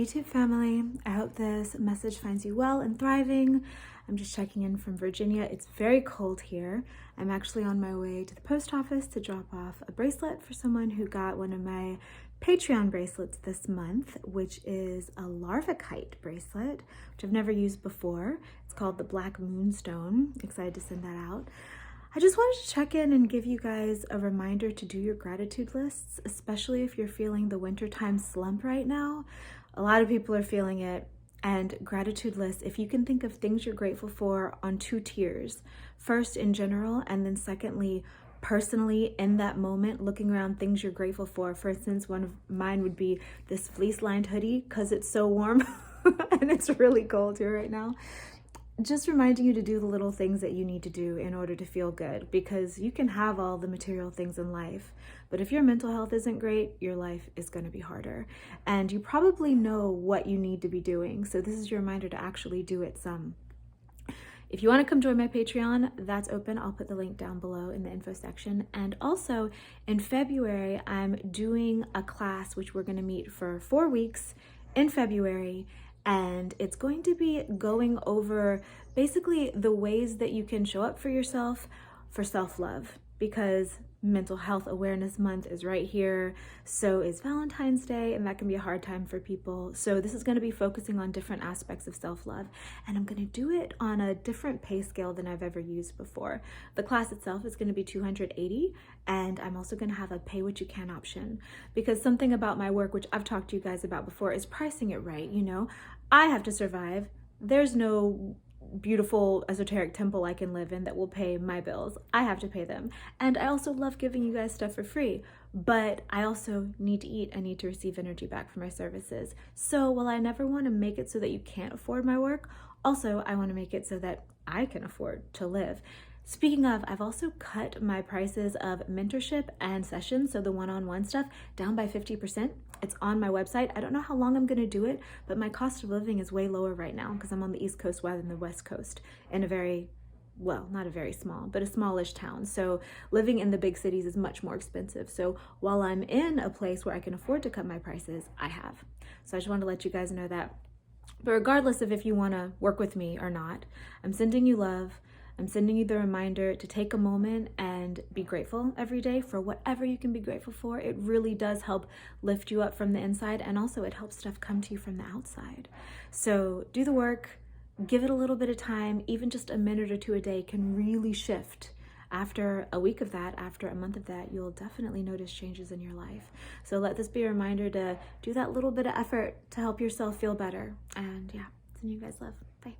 YouTube family, I hope this message finds you well and thriving. I'm just checking in from Virginia. It's very cold here. I'm actually on my way to the post office to drop off a bracelet for someone who got one of my Patreon bracelets this month, which is a larvikite bracelet, which I've never used before. It's called the Black Moonstone. Excited to send that out. I just wanted to check in and give you guys a reminder to do your gratitude lists, especially if you're feeling the wintertime slump right now. A lot of people are feeling it, and gratitude lists, if you can think of things you're grateful for on two tiers, first in general, and then secondly, personally in that moment, looking around things you're grateful for. For instance, one of mine would be this fleece lined hoodie because it's so warm and it's really cold here right now. Just reminding you to do the little things that you need to do in order to feel good, because you can have all the material things in life, but if your mental health isn't great, your life is going to be harder, and you probably know what you need to be doing. So this is your reminder to actually do it some. If you want to come join my Patreon, that's open. I'll put the link down below in the info section. And also in February, I'm doing a class which we're going to meet for 4 weeks in February. And it's going to be going over basically the ways that you can show up for yourself for self-love, because Mental Health Awareness Month is right here. So is Valentine's Day, and that can be a hard time for people. So this is going to be focusing on different aspects of self-love, and I'm going to do it on a different pay scale than I've ever used before. The class itself is going to be $280, and I'm also going to have a pay what you can option, because something about my work, which I've talked to you guys about before, is pricing it right. You know, I have to survive. There's no beautiful esoteric temple I can live in that will pay my bills. I have to pay them. And I also love giving you guys stuff for free, but I also need to eat. I need to receive energy back for my services. So while I never want to make it so that you can't afford my work, also I want to make it so that I can afford to live. Speaking of, I've also cut my prices of mentorship and sessions, so the one-on-one stuff, down by 50%. It's on my website. I don't know how long I'm going to do it, but my cost of living is way lower right now because I'm on the East Coast rather than the West Coast in a very, well, not a very small, but a smallish town. So living in the big cities is much more expensive. So while I'm in a place where I can afford to cut my prices, I have. So I just wanted to let you guys know that. But regardless of if you want to work with me or not, I'm sending you love. I'm sending you the reminder to take a moment and be grateful every day for whatever you can be grateful for. It really does help lift you up from the inside, and also it helps stuff come to you from the outside. So do the work, give it a little bit of time. Even just a minute or two a day can really shift. After a week of that, after a month of that, you'll definitely notice changes in your life. So let this be a reminder to do that little bit of effort to help yourself feel better. And yeah, sending you guys love. Bye.